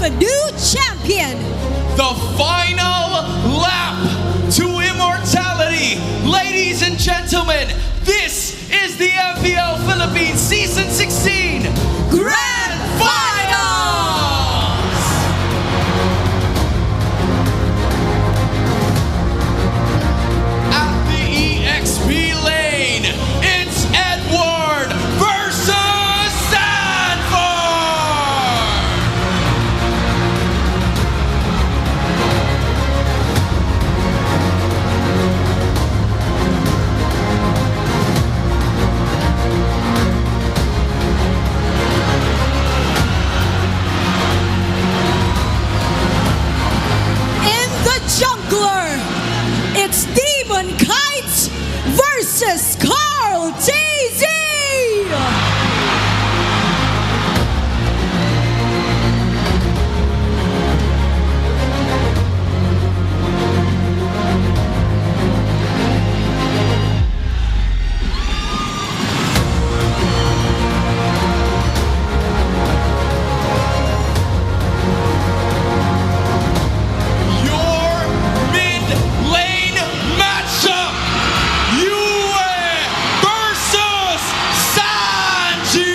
a new champion. The final lap to immortality. Ladies and gentlemen, this is the MPL Philippines Season 16 Grand Finals! At the EXP lane, it's Edward versus Sanford! In the jungler, it's Demon Kites versus Carl TZ. Your mid-lane matchup, Yue versus Sanji!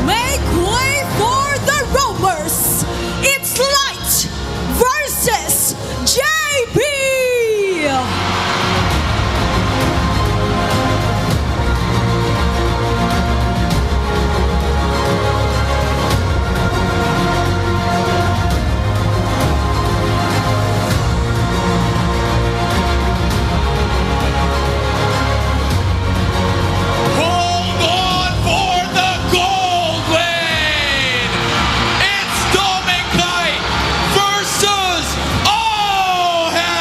Make way for the roamers. It's Light versus JP. Hold on for the gold lane! It's Dominkai versus All Hell!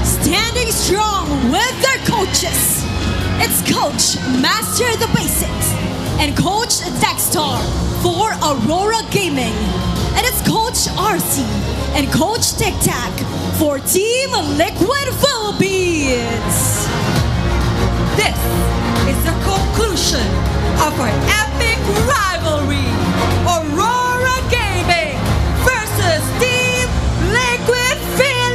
Standing strong with their coaches. It's Coach Master the Basics and Coach Dexter for Aurora Gaming. And it's Coach RC and Coach Tic Tac for Team Liquid Philippines. This is the conclusion of our epic rivalry. Aurora Gaming versus Team Liquid Philippines.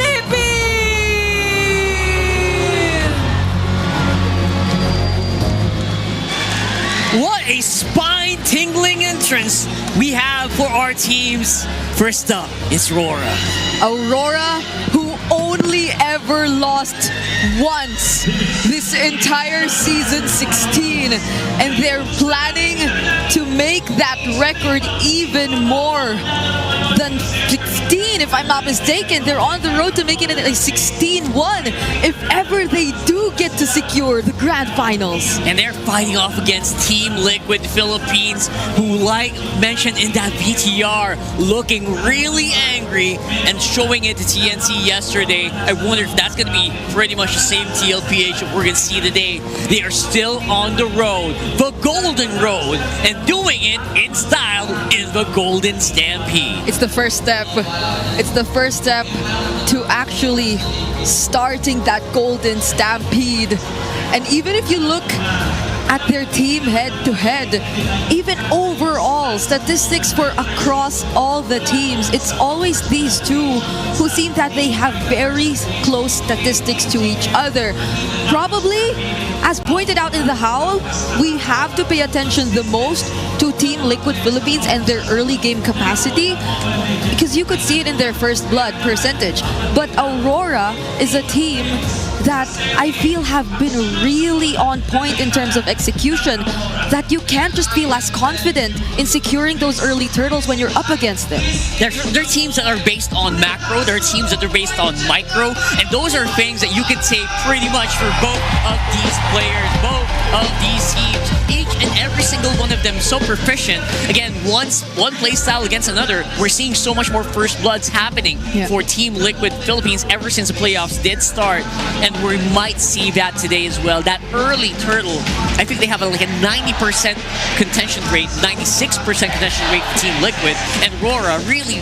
What a spine-tingling entrance we have for our teams. First up, it's Aurora. Aurora, who only ever lost once this entire season 16, and they're planning to make that record even more than 16, if I'm not mistaken. They're on the road to making it a 16-1 if ever they do get to secure the grand finals. And they're fighting off against Team Liquid Philippines, who, like mentioned in that VTR, looking really angry and showing it to TNC yesterday. I wonder if that's going to be pretty much the same TLPH that we're going to see today. They are still on the road, the golden road, and doing it in style in the Golden Stampede. It's the first step. It's the first step to actually starting that Golden Stampede. And even if you look at their team head-to-head, even overall statistics for across all the teams, it's always these two who seem that they have very close statistics to each other. Probably, as pointed out in the Howl, we have to pay attention the most to Team Liquid Philippines and their early game capacity, because you could see it in their first blood percentage. But Aurora is a team that I feel have been really on point in terms of execution, that you can't just feel as confident in securing those early turtles when you're up against them. They're teams that are based on macro, they're teams that are based on micro, and those are things that you can say pretty much for both of these players, both of these teams. Each and every single one of them so proficient. Again, one play style against another, we're seeing so much more first bloods happening for Team Liquid Philippines ever since the playoffs did start, and we might see that today as well. That early turtle, I think they have like a 90% contention rate, 96% contention rate for Team Liquid, and Aurora really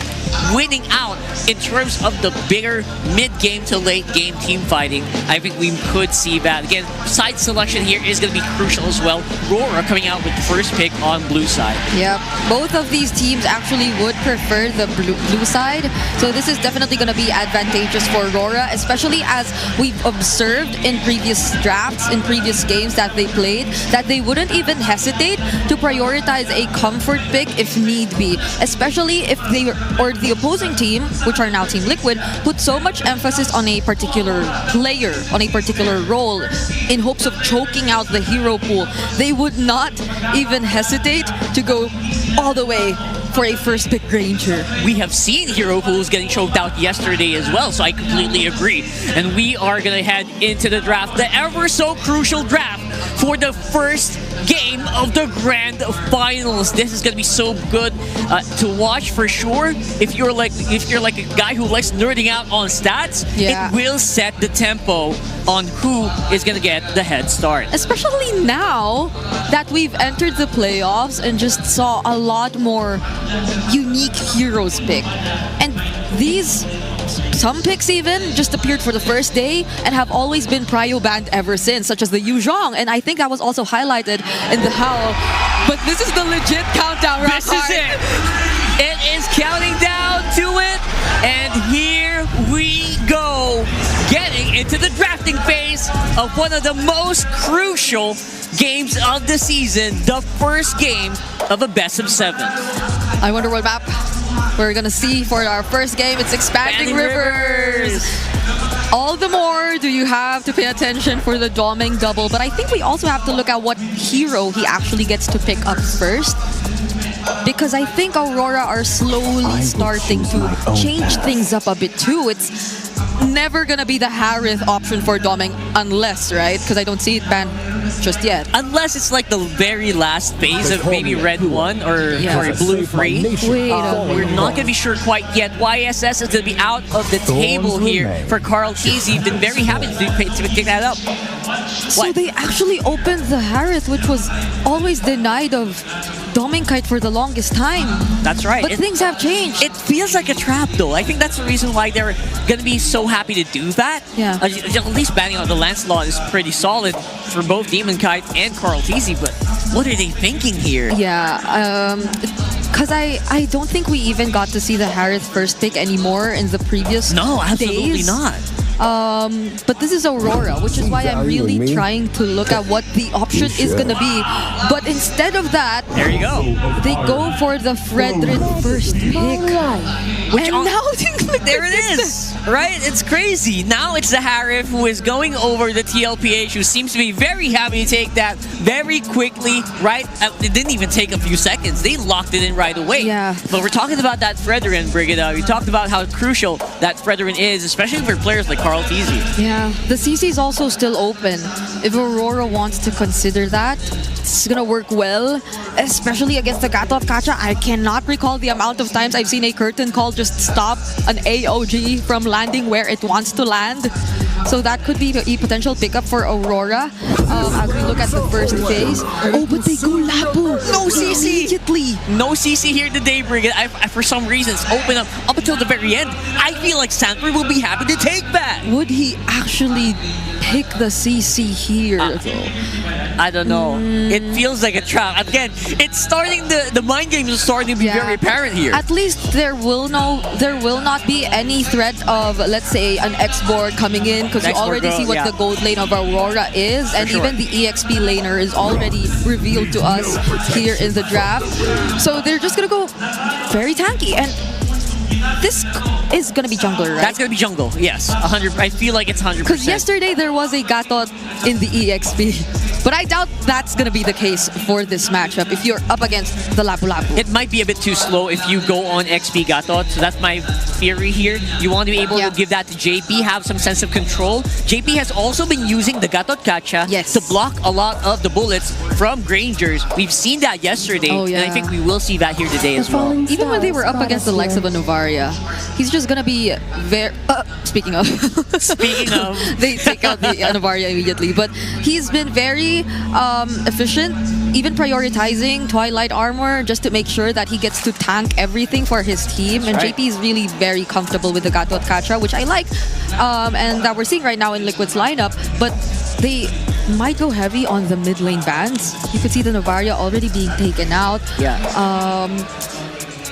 winning out in terms of the bigger mid-game to late-game team fighting. I think we could see that. Again, side selection here is going to be crucial as well. Aurora coming out with the first pick on blue side. Yep, both of these teams actually would prefer the blue side, so this is definitely going to be advantageous for Aurora, especially as we've observed in previous drafts, in previous games that they played, that they wouldn't even hesitate to prioritize a comfort pick if need be, especially if they or the opposing team, which are now Team Liquid, put so much emphasis on a particular player, on a particular role, in hopes of choking out the hero pool. They would not even hesitate to go all the way for a first pick Granger. We have seen hero pools getting choked out yesterday as well, so I completely agree. And we are going to head into the draft, the ever so crucial draft for the first game of the grand finals. This is going to be so good to watch for sure. If you're like a guy who likes nerding out on stats, it will set the tempo on who is going to get the head start. Especially now that we've entered the playoffs and just saw a lot more unique heroes pick. And these, some picks even, just appeared for the first day and have always been prio banned ever since, such as the Yu Zhong. And I think that was also highlighted in the Howl. But this is the legit countdown, right? This is it. It is counting down to it. And here we go. Getting into the drafting phase of one of the most crucial games of the season. The first game of a best of 7. I wonder what map we're gonna see for our first game. It's Expanding Rivers. All the more do you have to pay attention for the Doming double, but I think we also have to look at what hero he actually gets to pick up first, because I think Aurora are slowly starting to change things up a bit too. It's never gonna be the Harith option for Doming unless, right? Because I don't see it banned just yet. Unless it's like the very last phase of maybe Red 1 or Blue 3. Wait we're not going to be sure quite yet. YSS is going to be out of the table here for Carl Tlph. Been very happy to pick that up. So they actually opened the Harith, which was always denied of Domingkite for the longest time. That's right. But things have changed. It feels like a trap, though. I think that's the reason why they're going to be so happy to do that. Yeah. At least banning on the Lancelot is pretty solid for both Demonkite and Carl Tlph, but what are they thinking here? Yeah, because I don't think we even got to see the Harith first pick anymore in the previous No, absolutely days. not. But this is Aurora, which is why I'm really trying to look at what the option is going to be. But instead of that, there you go. They go for the Fredrin first pick. Which and now there it is, right? It's crazy. Now it's the Harith who is going over the Tlph, who seems to be very happy to take that very quickly, right? It didn't even take a few seconds. They locked it in right away. Yeah. But we're talking about that Fredrin, Brigida. We talked about how crucial that Fredrin is, especially for players like Carl Tlph. Yeah, the CC is also still open. If Aurora wants to consider that, it's gonna work well, especially against the Gato of Kacha. I cannot recall the amount of times I've seen a curtain call just stop an AOG from landing where it wants to land. So that could be a potential pickup for Aurora as we look at the first phase. Oh, but they go Lapu. No CC. Immediately. No CC here today, Brigade. I, for some reasons, open up until the very end. I feel like Sanford will be happy to take that. Would he actually pick the CC here, though? I don't know. It feels like a trap. Again, it's starting the mind games are starting to be very apparent here. At least there will not be any threat of, let's say, an X board coming in, because you already see what the gold lane of Aurora is, and even the EXP laner is already revealed to us here in the draft. So they're just gonna go very tanky, and this is gonna be jungler, right? That's gonna be jungle, yes. 100. I feel like it's 100%. Because yesterday there was a Gatot in the EXP, but I doubt that's gonna be the case for this matchup if you're up against the Lapu Lapu. It might be a bit too slow if you go on XP Gatot, so that's my theory here. You want to be able to give that to JP, have some sense of control. JP has also been using the Gatot Gacha to block a lot of the bullets from Grangers. We've seen that yesterday, and I think we will see that here today as well. Even when they were up against the likes of a Novaria, he's just gonna be very... speaking of... they take out the Novaria immediately, but he's been very efficient, even prioritizing Twilight Armor just to make sure that he gets to tank everything for his team. And JP is really very comfortable with the Gatot Katra, which I like, and that we're seeing right now in Liquid's lineup. But they might go heavy on the mid lane bans. You could see the Novaria already being taken out.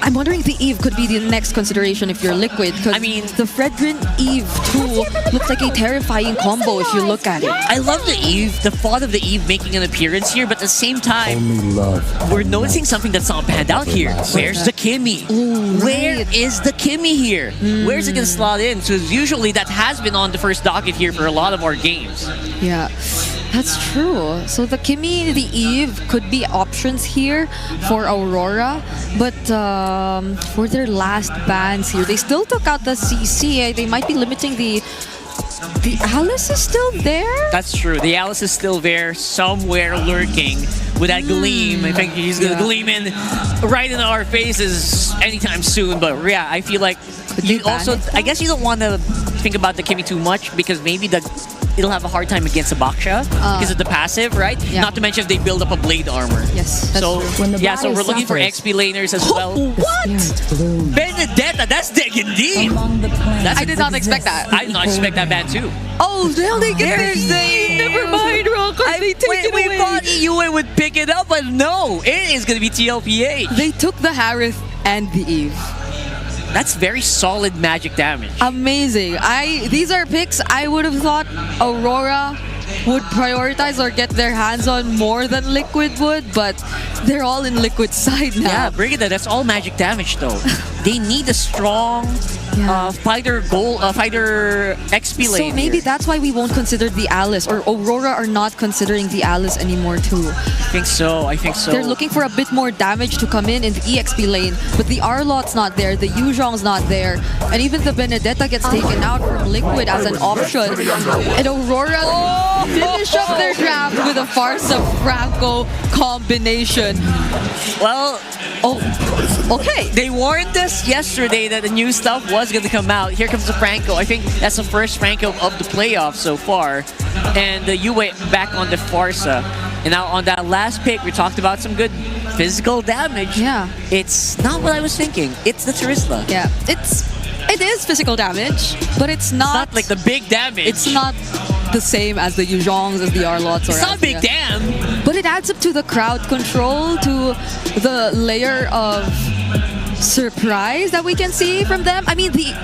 I'm wondering if the Eve could be the next consideration if you're Liquid, because the Fredrin Eve 2 looks like a terrifying combo if you look at it. I love the Eve, the thought of the Eve making an appearance here, but at the same time, we're noticing something that's not panned out here. Where's the Kimmy? Where is the Kimmy here? Where's it gonna slot in? So usually that has been on the first docket here for a lot of our games. Yeah. That's true. So the Kimmy, the Eve could be options here for Aurora, but for their last bans here, they still took out the CC. They might be limiting the Alice is still there? That's true. The Alice is still there, somewhere lurking with that gleam. I think he's going to gleam in right in our faces anytime soon. But yeah, I feel like you also, I guess you don't want to think about the Kimmy too much, because maybe it'll have a hard time against a Baksha because of the passive, right? Not to mention if they build up a blade armor. Yes, that's true. Yeah, so we're looking for XP laners as well. What? Benedetta, that's digging deep. I did not expect that. I did not expect that ban too. Oh, they'll take it there. Never mind, Rock. They take it away. We thought EUA would pick it up, but no, it is going to be Tlph. They took the Harith and the Eve. That's very solid magic damage. Amazing. These are picks I would have thought Aurora would prioritize or get their hands on more than Liquid would, but they're all in Liquid's side now. Yeah, Brigida, that's all magic damage though. They need a strong fighter XP lane. So maybe that's why we won't consider the Alice, or Aurora are not considering the Alice anymore too. I think so. They're looking for a bit more damage to come in the EXP lane, but the Arlot's not there, the Yuzhong's not there, and even the Benedetta gets taken out from Liquid as an option. And Aurora finish up their draft with a Farsa Franco combination. Well, okay. They warned us yesterday that the new stuff was going to come out. Here comes the Franco. I think that's the first Franco of the playoffs so far. And the UA back on the Farsa. And now on that last pick, we talked about some good physical damage. Yeah. It's not what I was thinking. It's the Terizla. Yeah. It is physical damage, but it's not like the big damage. It's not the same as the Yuzhongs, as the Arlots. It's not big damn. But it adds up to the crowd control, to the layer of surprise that we can see from them. I mean, the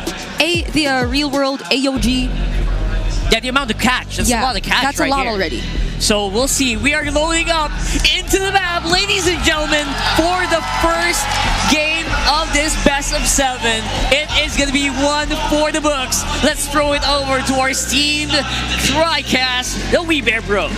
real world AOG. Yeah, the amount of catch. That's a lot of catch. That's a lot already. So we'll see. We are loading up into the map, ladies and gentlemen, for the first game of this best of 7. It is going to be one for the books. Let's throw it over to our esteemed TriCast, the We Bear Bros.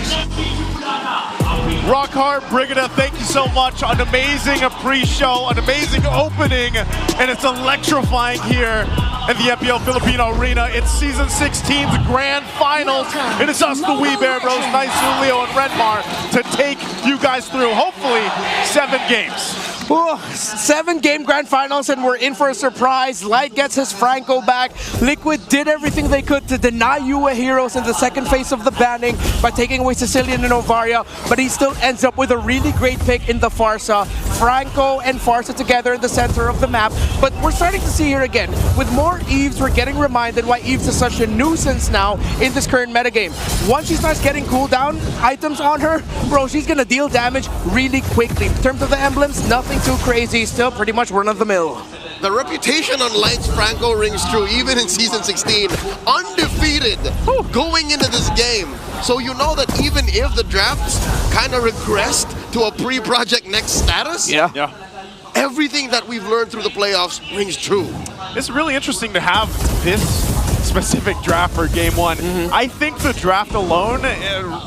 Rockhard, Brigida, thank you so much. An amazing pre-show, an amazing opening, and it's electrifying here in the MPL Filipino Arena. It's Season 16's Grand Finals. It is us, the We Bear Bros, Nice, Leo, and Redmar, to take you guys through, hopefully, 7 games. Ooh, 7-game Grand Finals, and we're in for a surprise. Light gets his Franco back. Liquid did everything they could to deny UA heroes in the second phase of the banning by taking away Sicilian and Ovaria, but he still ends up with a really great pick in the Farsa. Franco and Farsa together in the center of the map. But we're starting to see here again, with more Eves, we're getting reminded why Eves is such a nuisance now in this current metagame. Once she starts getting cooldown items on her, bro, she's gonna deal damage really quickly. In terms of the emblems, nothing too crazy, still pretty much run-of-the-mill. The reputation on Lights Franco rings true even in Season 16. Undefeated going into this game. So you know that even if the drafts kind of regressed to a pre-Project Next status, Yeah. everything that we've learned through the playoffs rings true. It's really interesting to have this specific draft for Game 1. I think the draft alone,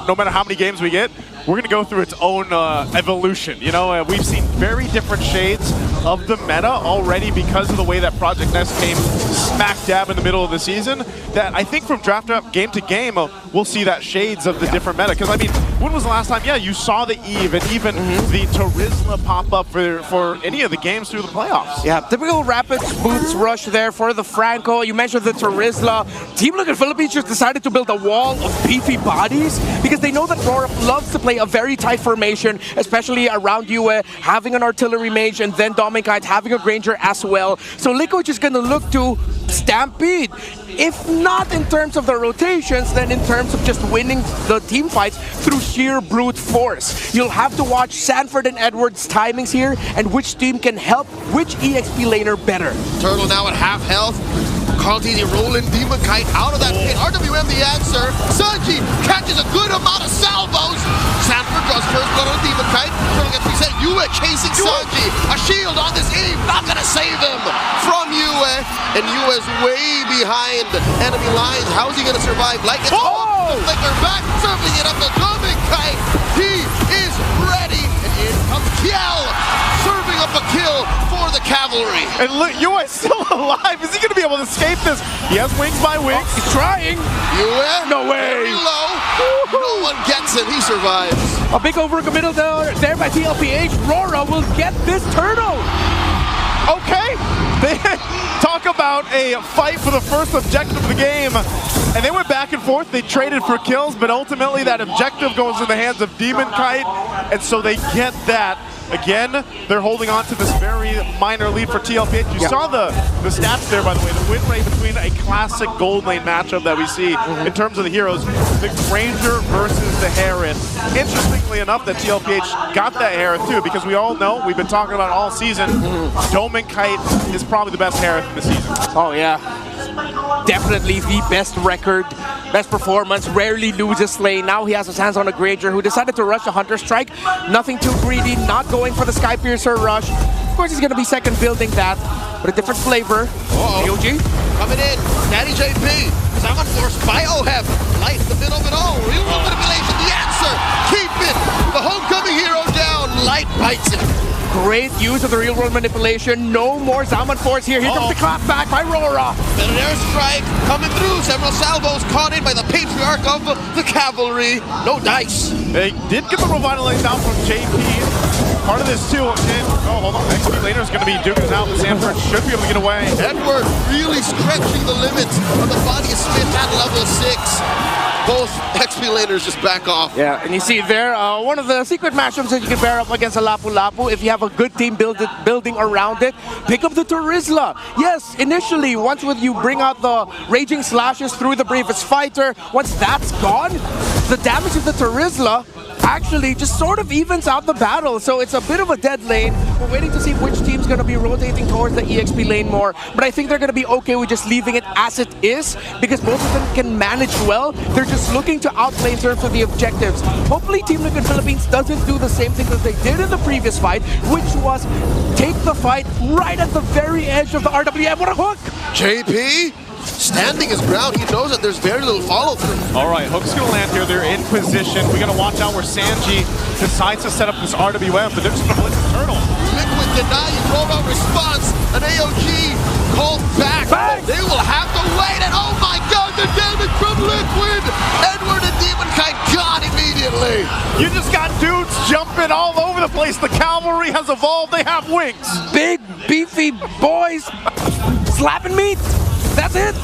no matter how many games we get, we're going to go through its own evolution. You know, we've seen very different shades of the meta already because of the way that Project Nest came smack dab in the middle of the season, that I think from draft up game to game, we'll see that shades of the different meta. Because, I mean, when was the last time, you saw the Eve and even the Turisla pop up for any of the games through the playoffs? Yeah, typical rapid boots rush there for the Franco. You mentioned the Turisla. Team Liquid Philippines just decided to build a wall of beefy bodies because they know that Aurora loves to play a very tight formation, especially around Yue, having an artillery mage and then Dominkite having a Granger as well. So Liquid is going to look to stampede. If not in terms of the rotations, then in terms of just winning the team fights through sheer brute force. You'll have to watch Sanford and Edwards' timings here and which team can help which EXP laner better. Turtle now at half health. Carl TD rolling Demon Kite out of that pit. RWM the answer. Sanji catches a good amount of salvos. Sanford draws first blood on Demon Kite. Turtle gets reset. Yue chasing Sanji. A shield on this Eve. Not going to save him from Yue. And Yue's way behind enemy lines. How's he going to survive? Like it's the flicker back. Surfing it up to Demon Kite. He is ready. And in comes Kiel. Serving up a kill for the cavalry. And look, Yue still alive. Is he going to be able to escape this? He has wings by wings. He's trying. Yue, No way. very low. No one gets him. He survives. A big overcommittal there by Tlph. Aurora will get this turtle. Okay, they talk about a fight for the first objective of the game, and they went back and forth. They traded for kills, but ultimately that objective goes in the hands of Demon Kite, and so they get that. Again, they're holding on to this very minor lead for TLPH. You saw the stats there, by the way, the win rate between a classic gold lane matchup that we see in terms of the heroes, the Granger versus the Herod. Interestingly enough, that TLPH got that Herod too, because we all know, we've been talking about it all season, Domin Kite is probably the best Herod in the season. Oh yeah, definitely the best record, best performance, rarely loses lane. Now he has his hands on a Granger who decided to rush a Hunter Strike. Nothing too greedy, not going for the Sky Piercer rush. Of course he's going to be second building that, but a different flavor. AOG coming in. Daddy JP. Someone forced by OHEB. Light in the middle of it all. Real world manipulation. The answer. Keep it. The homecoming hero down. Light bites it. Great use of the real world manipulation. No more Zaman Force here. Here comes the clap back by Aurora. Then an airstrike coming through. Several salvos caught in by the patriarch of the cavalry. No dice. They did get the revitalize down from JP. Part of this too. Oh, hold on. XP later is going to be duking it out, but Sanford should be able to get away. Edward really stretching the limits of the body of Smith at level 6. Both XP laners just back off. Yeah, and you see there, one of the secret matchups that you can pair up against a Lapu Lapu, if you have a good team building around it, pick up the Turisla. Yes, initially, once you bring out the Raging Slashes through the Bravest Fighter, once that's gone, the damage of the Turisla actually just sort of evens out the battle. So it's a bit of a dead lane. We're waiting to see which team's going to be rotating towards the EXP lane more. But I think they're going to be okay with just leaving it as it is because both of them can manage well. They're just looking to outplay in terms of the objectives. Hopefully Team Liquid Philippines doesn't do the same thing that they did in the previous fight, which was take the fight right at the very edge of the RWM. What a hook! JP standing his ground. He knows that there's very little follow-through. All right, Hook's going to land here. They're in position. We got to watch out where Sanji decides to set up this RWM, but they're just going to blitz the turtle. Liquid denying rollout response. An AOG called back. They will have to wait, and oh my god, the damage from Liquid! Edward and Demon Kite gone immediately. You just got dudes jumping all over the place. The cavalry has evolved. They have wings. Big, beefy boys slapping meat. That's it.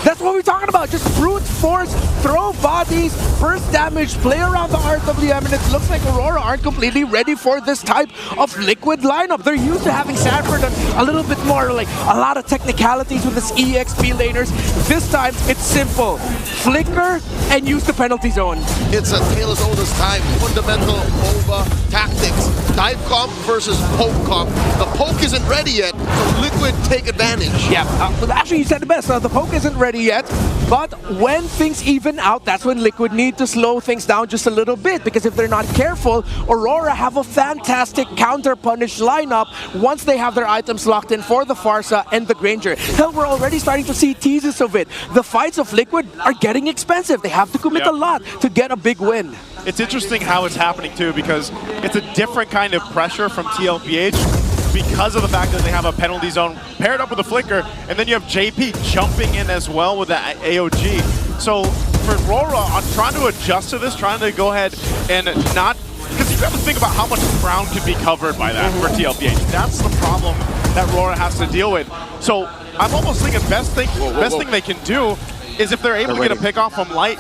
That's what we're talking about. Just brute force, throw bodies, burst damage, play around the RWM, and it looks like Aurora aren't completely ready for this type of Liquid lineup. They're used to having Sanford a little bit more, like a lot of technicalities with his EXP laners. This time, it's simple. Flicker and use the penalty zone. It's a tale as old as time. Fundamental MOBA tactics. Dive comp versus poke comp. The poke isn't ready yet, so Liquid take advantage. Yeah, actually you said the best. The poke isn't ready yet, but when things even out, that's when Liquid need to slow things down just a little bit, because if they're not careful, Aurora have a fantastic counter-punish lineup once they have their items locked in for the Farsa and the Granger. Hell, we're already starting to see teases of it. The fights of Liquid are getting expensive. They have to commit a lot to get a big win. It's interesting how it's happening too, because it's a different kind of pressure from Tlph because of the fact that they have a penalty zone paired up with a Flicker, and then you have JP jumping in as well with the AOG. So for Aurora, on trying to adjust to this, trying to go ahead and not, because you have to think about how much ground can be covered by that for Tlph. That's the problem that Aurora has to deal with. So I'm almost thinking best thing they can do is if they're able to get a pick off from Light,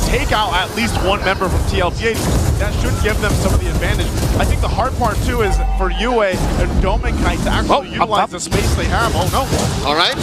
take out at least one member from Tlph. That should give them some of the advantage. I think the hard part too is for Yue and Dominkite to actually utilize the space they have. Oh no. All right,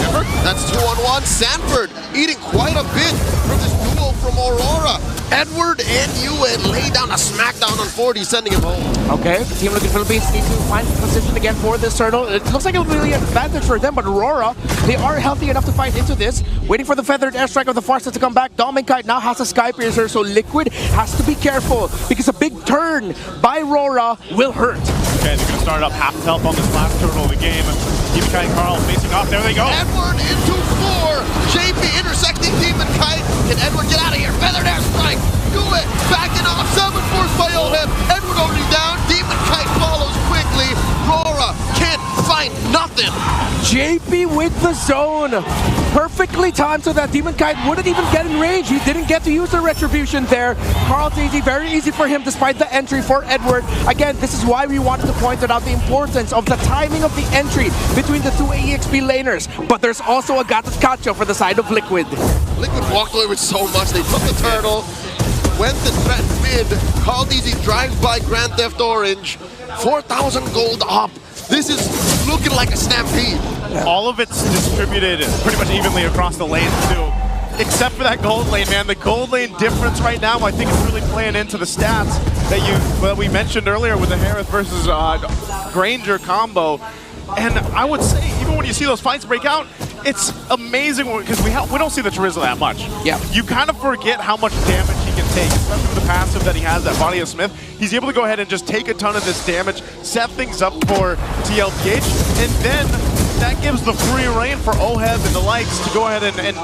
that's 2-on-1. Sanford eating quite a bit from this duel from Aurora. Edward and Yue lay down a smackdown on 40, sending him home. Okay, Team Liquid Philippines need to find position again for this turtle. It looks like it'll be an advantage for them, but Aurora, they are healthy enough to fight into this. Waiting for the feathered airstrike of the Farsa to come back. Dominkite now has a Sky Piercer, so Liquid has to be careful because a big turn by Aurora will hurt. Okay, they're going to start up half health on this last turtle of the game. Demon Kite and Carl facing off. There they go. Edward into 4. JP intersecting Demon Kite. Can Edward get out of here? Feathered airstrike. Do it. Backing off. Summon force by Oheb. Edward already down. Demon Kite follows quickly. Aurora can't find nothing. JP with the zone. Perfectly timed so that Demon Kite wouldn't even get in range. He didn't get to use the retribution there. Carl Daisy, very easy for him despite the entry for Edward. Again, this is why we wanted to point out the importance of the timing of the entry between the two EXP laners. But there's also a Gatos Cacho for the side of Liquid. Liquid walked away with so much. They took the turtle, went the threat mid. Carl Daisy drives by Grand Theft Orange. 4,000 gold up. This is looking like a stampede. All of it's distributed pretty much evenly across the lanes too, except for that gold lane, man. The gold lane difference right now, I think, is really playing into the stats that we mentioned earlier with the Harith versus Granger combo. And I would say, even when you see those fights break out, it's amazing because we don't see the Tlph that much. Yeah. You kind of forget how much damage he can take, especially with the passive that he has, that Body of Smith. He's able to go ahead and just take a ton of this damage, set things up for Tlph, and then that gives the free reign for Oheb and the likes to go ahead and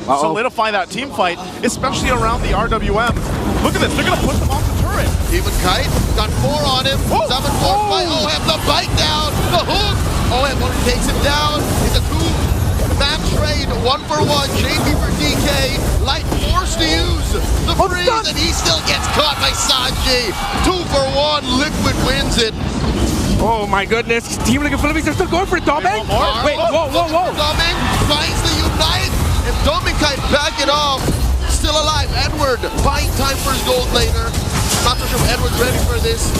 solidify that team fight, especially around the RWM. Look at this, they're gonna put them off the turret. Demon Kite got 4 on him. Summon force by Oheb. The bite down. The hook. Oheb only takes him down. It's a 2-man trade. 1-for-1. JP for DK. Light forced to use the freeze, and he still gets caught by Sanji. 2-for-1. Liquid wins it. Oh my goodness. Team Liquid Philippines are still going for it. Doming? Wait, whoa. Doming finds the Unite, and Dominkite back it off. Still alive. Edward buying time for his gold laner. Not so sure if Edward's ready for this.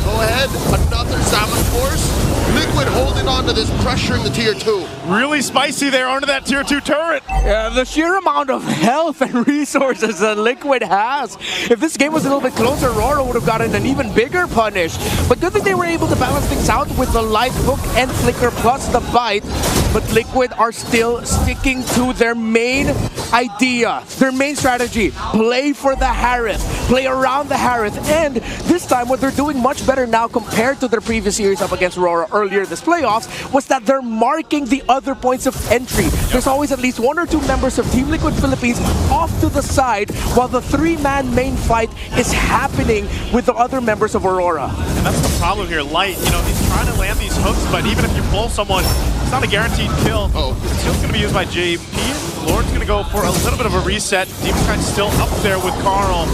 Go ahead. Another Salmon Force. Liquid holding on to this, pressuring the tier 2. Really spicy there onto that tier 2 turret. The sheer amount of health and resources that Liquid has. If this game was a little bit closer, Aurora would have gotten an even bigger punish. But good that they were able to balance things out with the light hook and flicker plus the bite. But Liquid are still sticking to their main idea, their main strategy. Play for the Harith, play around the Harith. And this time what they're doing much better now compared to their previous series up against Aurora earlier this playoffs was that they're marking the other points of entry. There's always at least 1 or 2 members of Team Liquid Philippines off to the side while the 3-man main fight is happening with the other members of Aurora. And that's the problem here. Light, he's trying to land these hooks, but even if you pull someone, it's not a guaranteed kill. The skill's going to be used by JP. Lord's going to go for a little bit of a reset. Demon Kite's still up there with Carl.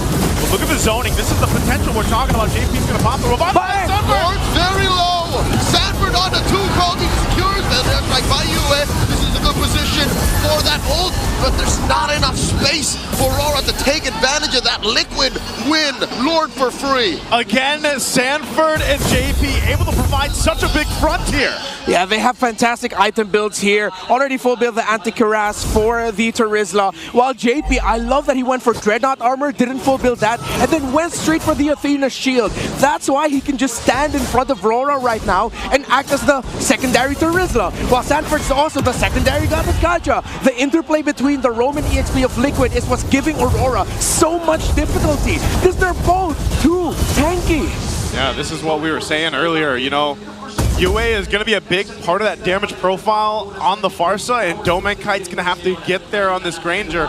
But look at the zoning. This is the potential we're talking about. JP's going to pop the revival. Lord's very low. Sanford on the 2. Carl secures. Then there's like by Yue. This is a good position. position for that ult, but there's not enough space for Aurora to take advantage of that. Liquid win Lord for free. Again, Sanford and JP able to provide such a big front here. Yeah, they have fantastic item builds here. Already full build the anti-cuirass for the Turizla. While JP, I love that he went for Dreadnought armor, didn't full build that, and then went straight for the Athena shield. That's why he can just stand in front of Aurora right now and act as the secondary Turizla. While Sanford's also the secondary Gacha. The interplay between the Roman EXP of Liquid is what's giving Aurora so much difficulty, because they're both too tanky. Yeah, this is what we were saying earlier, you know. UA is going to be a big part of that damage profile on the Farsa, and Domenkite's going to have to get there on this Granger.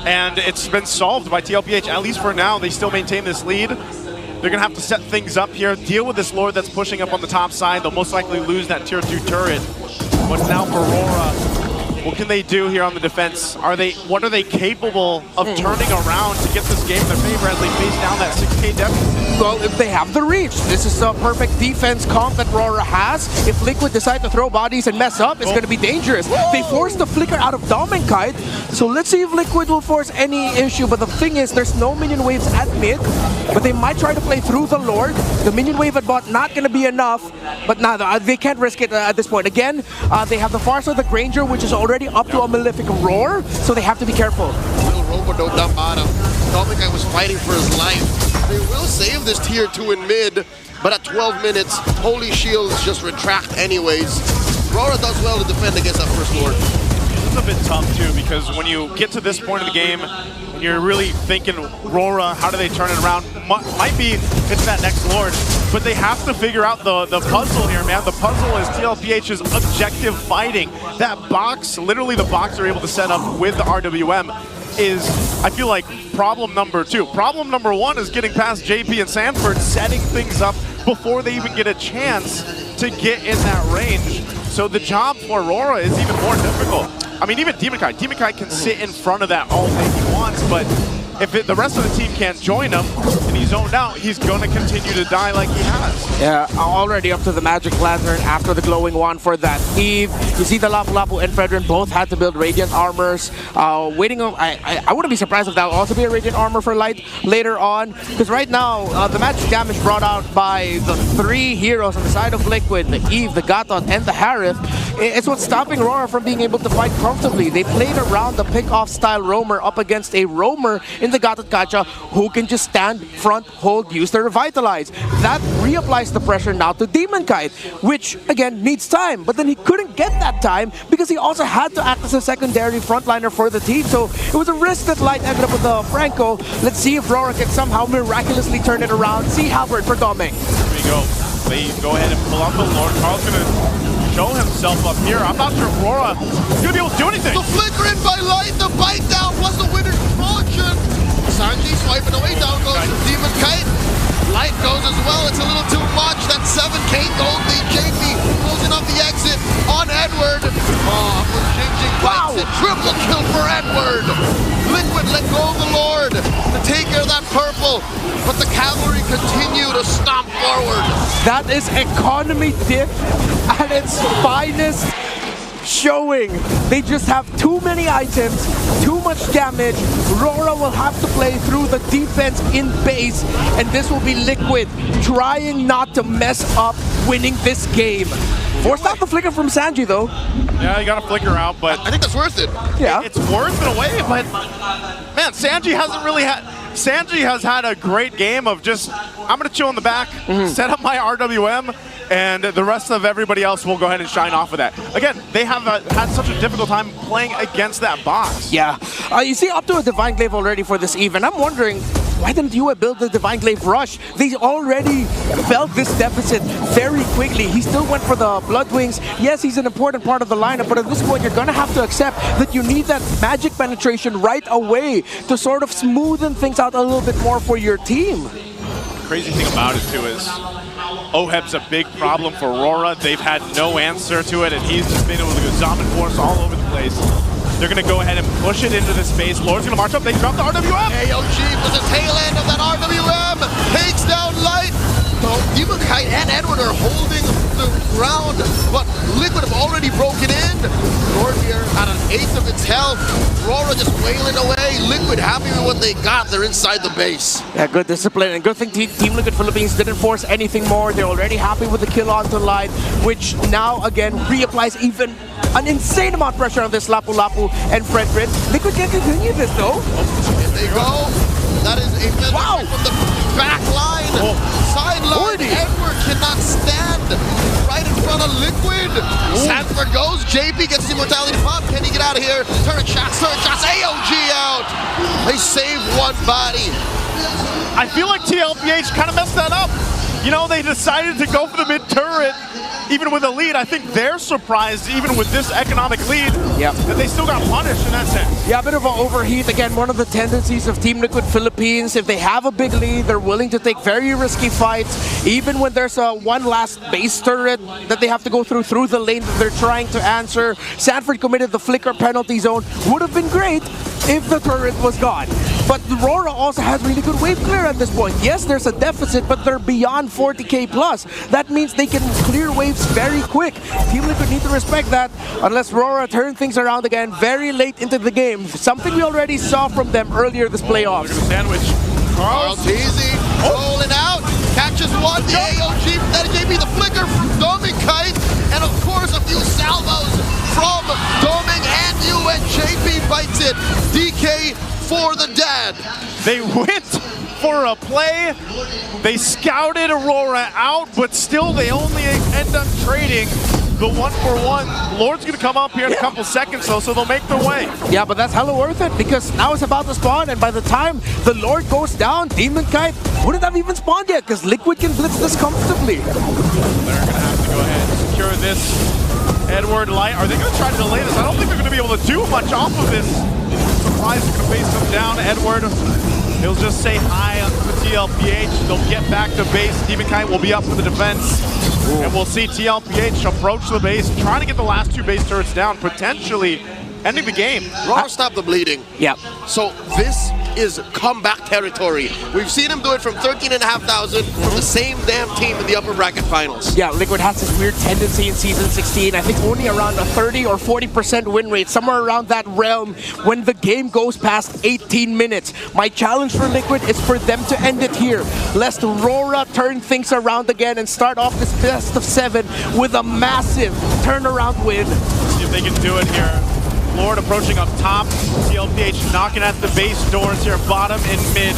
And it's been solved by TLPH, at least for now. They still maintain this lead. They're going to have to set things up here, deal with this Lord that's pushing up on the top side. They'll most likely lose that tier 2 turret. But now for Aurora, what can they do here on the defense? What are they capable of turning around to get this game in their favor as they face down that 6k deficit? Well, if they have the reach, this is a perfect defense comp that Aurora has. If Liquid decide to throw bodies and mess up, it's going to be dangerous. They forced the flicker out of Domenkite, so let's see if Liquid will force any issue. But the thing is, there's no minion waves at mid, but they might try to play through the Lord. The minion wave at bot not going to be enough, but nah, they can't risk it at this point. Again, they have the Farsa, the Granger, which is already up to a Malefic Roar, so they have to be careful. Will Robo dump bottom. Domenkite was fighting for his life. They will save this tier 2 in mid, but at 12 minutes, Holy Shields just retract anyways. Aurora does well to defend against that first Lord. This is a bit tough too, because when you get to this point of the game, and you're really thinking, Aurora, how do they turn it around? Might be it's that next Lord, but they have to figure out the puzzle here, man. The puzzle is TLPH's objective fighting. That box, literally the box they're able to set up with the RWM is, I feel like, problem number 2. Problem number 1 is getting past JP and Sanford, setting things up before they even get a chance to get in that range. So the job for Aurora is even more difficult. I mean, even Demonkite can sit in front of that all day he wants, but if the rest of the team can't join him and he's zoned out, he's going to continue to die like he has. Yeah, already up to the Magic Lantern after the glowing wand for that Eve. You see the Lapu-Lapu and Fredrin both had to build Radiant Armors. Waiting on, I wouldn't be surprised if that will also be a Radiant Armor for Light later on, because right now, the magic damage brought out by the 3 heroes on the side of Liquid, the Eve, the Gatot, and the Harith, it's what's stopping Aurora from being able to fight comfortably. They played around the pick-off style roamer up against a roamer in the Gatot Gacha who can just stand, front, hold, use their Revitalize. That reapplies the pressure now to Demonkite, which, again, needs time. But then he couldn't get that time because he also had to act as a secondary frontliner for the team. So it was a risk that Light ended up with Franco. Let's see if Aurora can somehow miraculously turn it around. See Halberd for Doming. Here we go. They go ahead and pull out the Lord. Carl's going to show himself up here. I'm not sure Aurora is going to be able to do anything. The flicker in by Light, the bite down plus the winner's fortune. Sanji swiping away, down goes Demonkite. Light goes as well, it's a little too much. That's 7k gold lead. JP closing off the exit on Edward. Oh, with Jing bites it. Triple kill for Edward. Liquid let go of the Lord to take care of that purple, but the cavalry continue to stomp forward. That is economy diff at its finest showing. They just have too many items, too much damage. Aurora will have to play through the defense in base, and this will be Liquid trying not to mess up winning this game. Forced out the flicker from Sanji though. Yeah, you got to flicker out, but I think that's worth it. Yeah, it's worth it away, but man, Sanji hasn't really had. Sanji has had a great game of just, I'm going to chill in the back, set up my RWM, and the rest of everybody else will go ahead and shine off of that. Again, they have had such a difficult time playing against that box. Yeah. You see up to a Divine Glaive already for this Eve, and I'm wondering, why didn't you build the Divine Glaive Rush? They already felt this deficit very quickly. He still went for the Blood Wings. Yes, he's an important part of the lineup, but at this point, you're going to have to accept that you need that magic penetration right away to sort of smoothen things out a little bit more for your team. Crazy thing about it, too, is Oheb's a big problem for Aurora. They've had no answer to it, and he's just been able to go Zombie Force all over the place. They're going to go ahead and push it into the space. Lord's going to march up. They drop the RWM. AOG was the tail end of that RWM. Takes down Light. Demonkite and Edward are holding the the ground, but Liquid have already broken in. Lord here at an eighth of its health. Aurora just wailing away. Liquid happy with what they got. They're inside the base. Yeah, good discipline, and good thing Team Liquid Philippines didn't force anything more. They're already happy with the kill onto line, which now again reapplies even an insane amount of pressure on this Lapu Lapu and Fredrin. Liquid can continue this though. If they go, that is a middle Wow. from the back line. Sideline, Edward cannot stand right in front of Liquid. Sanford goes, JP gets his immortality pop. Can he get out of here? Turret shots, AOG out. They save one body. I feel like Tlph kind of messed that up. You know, they decided to go for the mid turret, even with a lead. I think they're surprised, even with this economic lead, that they still got punished in that sense. Yeah, a bit of an overheat. Again, one of the tendencies of Team Liquid Philippines, if they have a big lead, they're willing to take very risky fights, even when there's a one last base turret that they have to go through the lane that they're trying to answer. Sanford committed the flicker penalty zone. Would have been great if the turret was gone. But Aurora also has really good wave clear at this point. Yes, there's a deficit, but they're beyond 40k plus. That means they can clear waves very quick. Team Liquid need to respect that, unless Aurora turn things around again very late into the game. Something we already saw from them earlier this playoffs. Look at the sandwich. Carl's easy, rolling out, catches one, the AOG, that JP, the flicker from Doming Kite, and of course a few salvos from Doming and you, and JP bites it. DK for the dad. They went for a play. They scouted Aurora out, but still they only end up trading the 1-for-1. Lord's gonna come up here in a couple seconds though, so they'll make their way. Yeah, but that's hella worth it, because now it's about to spawn, and by the time the Lord goes down, Demon Kite wouldn't have even spawned yet, because Liquid can blitz this comfortably. They're gonna have to go ahead and secure this Edward light. Are they gonna try to delay this? I don't think they're gonna be able to do much off of this. Surprise, gonna face them down. Edward, he'll just say hi to Tlph. They'll get back to base. Demon Kite will be up for the defense. And we'll see Tlph approach the base, trying to get the last two base turrets down, potentially ending the game. Aurora stopped the bleeding. Yeah. So this is comeback territory. We've seen him do it from 13,500 from the same damn team in the upper bracket finals. Yeah, Liquid has this weird tendency in Season 16, I think only around a 30 or 40% win rate, somewhere around that realm when the game goes past 18 minutes. My challenge for Liquid is for them to end it here, lest Aurora turn things around again and start off this best of 7 with a massive turnaround win. See if they can do it here. Lord approaching up top. Tlph knocking at the base doors here, bottom and mid.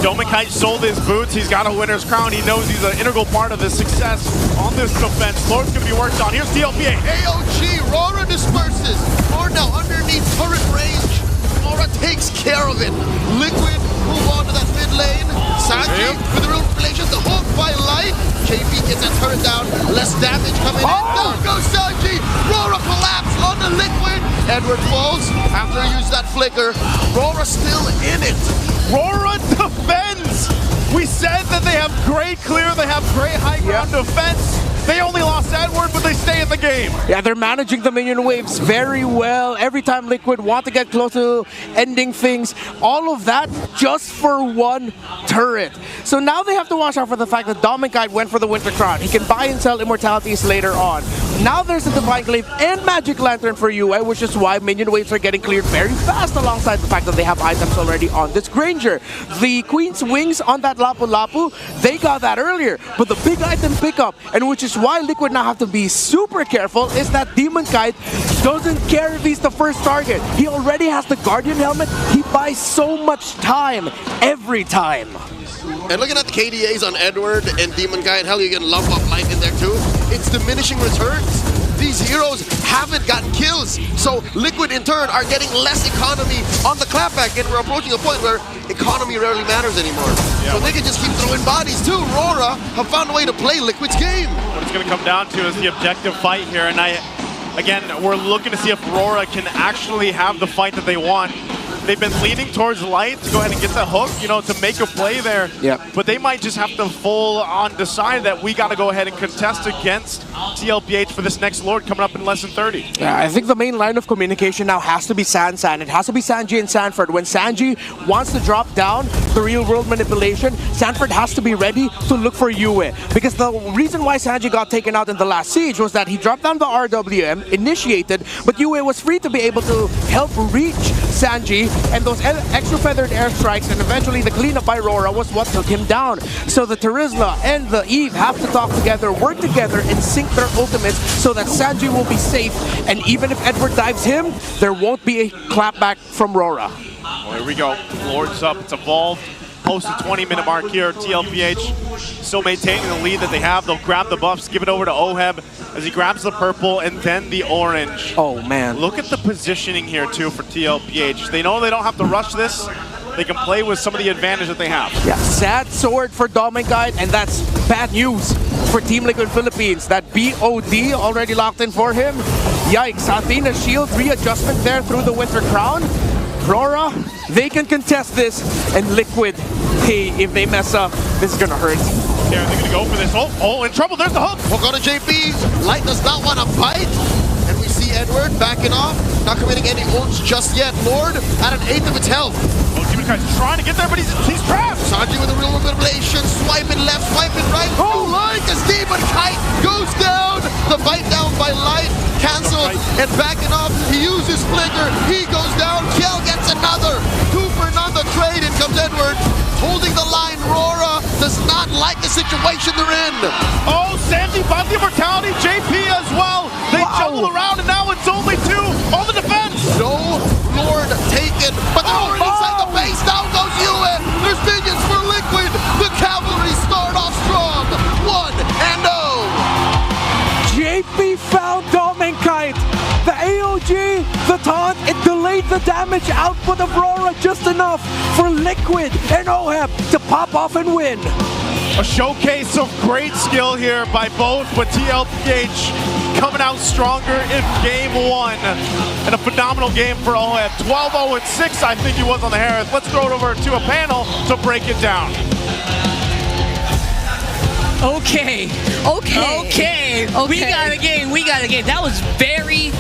Domikite sold his boots. He's got a winner's crown. He knows he's an integral part of the success on this defense. Lord's going to be worked on. Here's Tlph. AOG, Aurora disperses. Aurora now underneath turret range. Aurora takes care of it. Liquid move on to that mid lane. Sanji with the real relations, the hook by Light. JP gets that turret down. Less damage coming in. Down goes Sanji. Aurora collapse on the Liquid. Edward falls after he used that flicker. Aurora still in it. Aurora defends. We said that they have great clear, they have great high ground defense. They only lost Edward, but they stay in the game. Yeah, they're managing the minion waves very well. Every time Liquid want to get close to ending things, all of that just for one turret. So now they have to watch out for the fact that Domikite went for the Winter Crown. He can buy and sell immortalities later on. Now there's a Divine Glaive and Magic Lantern for UA, which is why minion waves are getting cleared very fast, alongside the fact that they have items already on this Granger. The Queen's Wings on that Lapu Lapu, they got that earlier, but the big item pickup, and which is why Liquid now have to be super careful, is that Demon Kite doesn't care if he's the first target. He already has the Guardian Helmet. He buys so much time every time. And looking at the KDAs on Edward and Demon Kite, hell, you can lump up Light in there too. It's diminishing returns. These heroes haven't gotten kills, so Liquid in turn are getting less economy on the clapback, and we're approaching a point where economy rarely matters anymore. So they can just keep throwing bodies too. Aurora have found a way to play Liquid's game. What it's going to come down to is the objective fight here, and again, we're looking to see if Aurora can actually have the fight that they want. They've been leaning towards light to go ahead and get the hook, you know, to make a play there. Yep. But they might just have to full on decide that we got to go ahead and contest against TLPH for this next Lord coming up in less than 30. Yeah, I think the main line of communication now has to be San. It has to be Sanji and Sanford. When Sanji wants to drop down the real world manipulation, Sanford has to be ready to look for Yue. Because the reason why Sanji got taken out in the last siege was that he dropped down the RWM, initiated, but Yue was free to be able to help reach Sanji, and those extra feathered airstrikes and eventually the cleanup by Aurora was what took him down. So the Terizla and the Eve have to talk together, work together, and sync their ultimates so that Sanji will be safe. And even if Edward dives him, there won't be a clapback from Aurora. Well, here we go. Lord's up. It's evolved. Post the 20-minute mark here. TLPH still maintaining the lead that they have. They'll grab the buffs, give it over to Oheb as he grabs the purple and then the orange. Oh, man. Look at the positioning here, too, for TLPH. They know they don't have to rush this. They can play with some of the advantage that they have. Yeah, sad sword for Dominkite, and that's bad news for Team Liquid Philippines. That BOD already locked in for him. Yikes, Athena's shield readjustment there through the Winter Crown. Aurora, they can contest this, and Liquid, hey, if they mess up, this is gonna hurt. Yeah, they're gonna go for this. Oh, in trouble, there's the hook. We'll go to JP. Light does not want to bite. And we see Edward backing off, not committing any ults just yet. Lord at an eighth of its health. Oh, Dominkite's trying to get there, but he's trapped. Sanji with a real manipulation, swiping left, swiping right. Oh, like as Demon Kite goes down. The bite down by Light, cancelled, and backing off. He uses Flicker, he goes down. Kiel gets another. 2 for none, the trade. In comes Edward, holding the line. Aurora does not like the situation they're in. Oh, Sanji finds the immortality. JP as well. They jumble around, and now it's only 2 on the defense. No Lord taken, but they're already inside the base. Down goes Yue. There's minions for Liquid. The cavalry start off strong. 1-0. JP found Dominkite. The AOG, the taunt, it delayed the damage output of Aurora just enough for Liquid and Oheb to pop off and win. A showcase of great skill here by both, but TLPH coming out stronger in game 1. And a phenomenal game for Oheb. 12-0-6, I think he was on the Harris. Let's throw it over to a panel to break it down. Okay. We got a game. That was very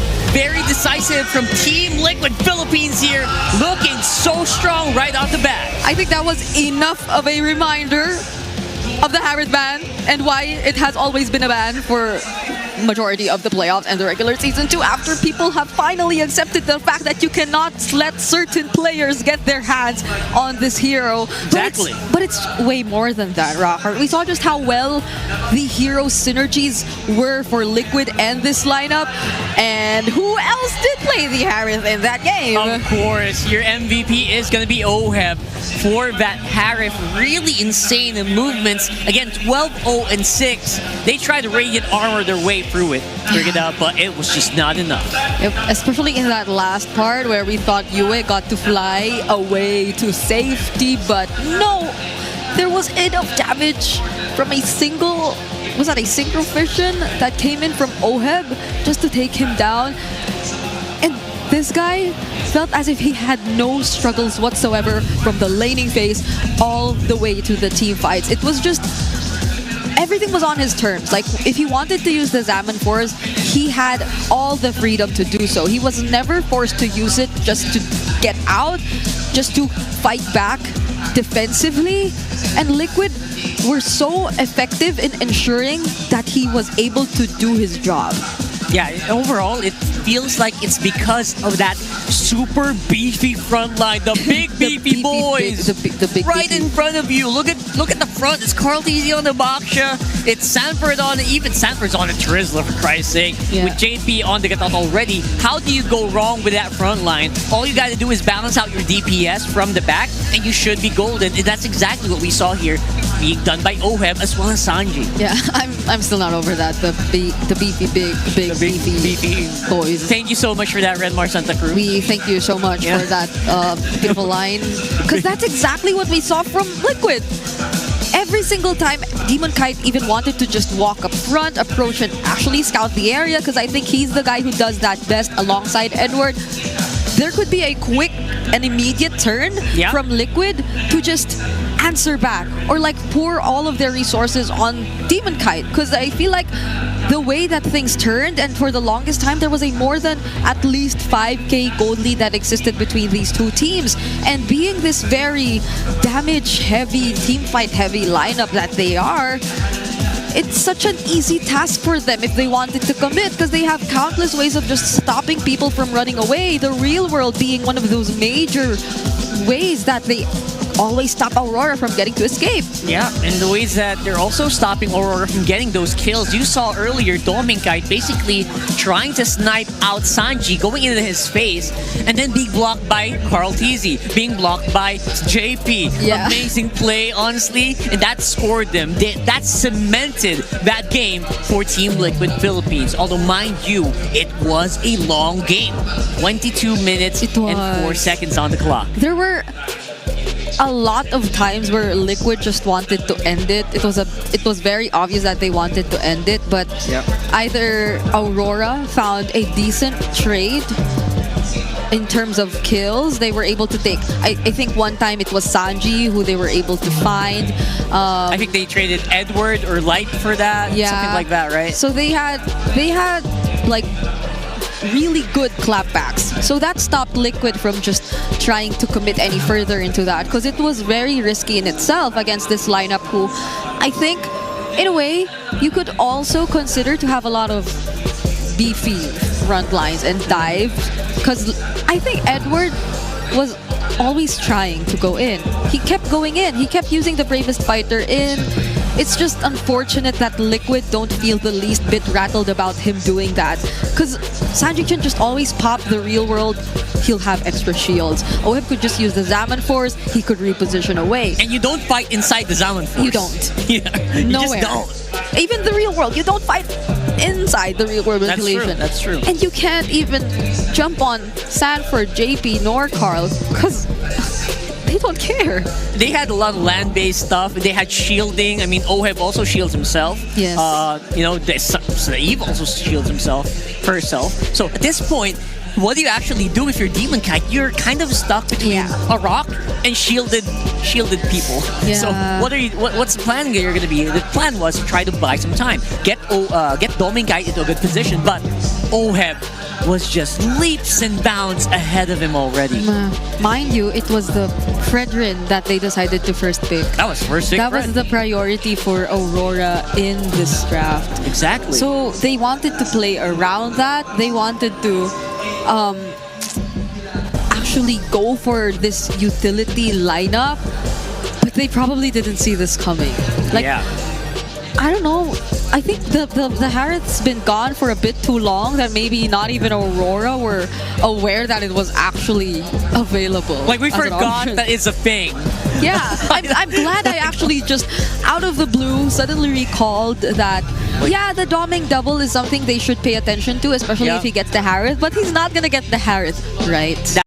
decisive from Team Liquid Philippines here. Looking so strong right off the bat. I think that was enough of a reminder of the Harris ban and why it has always been a ban for majority of the playoffs and the regular season too, after people have finally accepted the fact that you cannot let certain players get their hands on this hero. Exactly. But it's way more than that, Rocker. We saw just how well the hero synergies were for Liquid and this lineup. And who else did play the Harith in that game? Of course, your MVP is going to be Oheb for that Harith. Really insane movements. Again, 12-0-6. They tried to Radiant Armor their way through it, figured it out, but it was just not enough. Especially in that last part where we thought Yue got to fly away to safety, but no, there was enough damage from a single, was that a synchro fission that came in from Oheb just to take him down. And this guy felt as if he had no struggles whatsoever from the laning phase all the way to the team fights. It was just, everything was on his terms. Like, if he wanted to use the Zaman Force, he had all the freedom to do so. He was never forced to use it just to get out, just to fight back defensively. And Liquid were so effective in ensuring that he was able to do his job. Yeah, overall, it feels like it's because of that super beefy front line, the big beefy boys, the big right beefy. in front of you. Look at the front. It's Carl TZ on the Baksha. It's Sanford on, even Sanford's on the Terizla, for Christ's sake. Yeah. With JP on the Gatot already, how do you go wrong with that front line? All you got to do is balance out your DPS from the back, and you should be golden. And that's exactly what we saw here being done by Oheb as well as Sanji. Yeah, I'm still not over that. The beefy beefy boys. Thank you so much for that, Redmar Santa Cruz. We thank you so much for that beautiful line, because that's exactly what we saw from Liquid. Every single time, Demon Kite even wanted to just walk up front, approach and actually scout the area, because I think he's the guy who does that best alongside Edward. There could be a quick an immediate turn Yeah. from Liquid to just answer back or like pour all of their resources on Demon Kite, because I feel like the way that things turned, and for the longest time there was a more than at least 5k gold lead that existed between these two teams, and being this very damage heavy, team fight heavy lineup that they are, it's such an easy task for them if they wanted to commit, because they have countless ways of just stopping people from running away. The real world being one of those major ways that they always stop Aurora from getting to escape. Yeah, and the ways that they're also stopping Aurora from getting those kills. You saw earlier Dominkite basically trying to snipe out Sanji, going into his face, and then being blocked by Tlph, being blocked by JP. Yeah. Amazing play, honestly, and that scored them. That cemented that game for Team Liquid Philippines. Although, mind you, it was a long game. 22 minutes It and 4 was. seconds on the clock. There were a lot of times where Liquid just wanted to end it. It was very obvious that they wanted to end it, but Yep. either Aurora found a decent trade in terms of kills. They were able to take, I think one time it was Sanji who they were able to find. I think they traded Edward or Light for that, something like that, right? So they had like really good clapbacks. So that stopped Liquid from just trying to commit any further into that, because it was very risky in itself against this lineup who I think, in a way, you could also consider to have a lot of beefy front lines and dives, because I think Edward was always trying to go in. He kept going in. He kept using the bravest fighter in. It's just unfortunate that Liquid don't feel the least bit rattled about him doing that, because Sanji can just always pop the real world. He'll have extra shields. Oheb could just use the Zaman Force. He could reposition away. And you don't fight inside the Zaman Force. You don't. Yeah, you Nowhere. just don't. Even the real world, you don't fight inside the real world That's true, manipulation. that's true. And you can't even jump on Sanford, JP, nor Carl, because they don't care. They had a lot of land-based stuff. They had shielding. I mean, Oheb also shields himself. Yes. You know, Eve also shields herself. So at this point, what do you actually do if you're Demon Kite? You're kind of stuck between a rock and shielded people. Yeah. So what's the plan you're going to be? The plan was to try to buy some time, get Demon Kite into a good position, but Oheb was just leaps and bounds ahead of him already. Mind you, it was the Fredrin that they decided to first pick. That was first pick. That was the priority for Aurora in this draft. Exactly. So they wanted to play around that. They wanted to actually go for this utility lineup, but they probably didn't see this coming. Like, yeah. I don't know. I think the Harroth's been gone for a bit too long that maybe not even Aurora were aware that it was actually available. Like, we as an forgot option. that it's a thing. Yeah, I'm glad I actually just out of the blue suddenly recalled that, yeah, the doming double is something they should pay attention to, especially Yeah. if he gets the Harroth, but he's not gonna get the Harroth, right?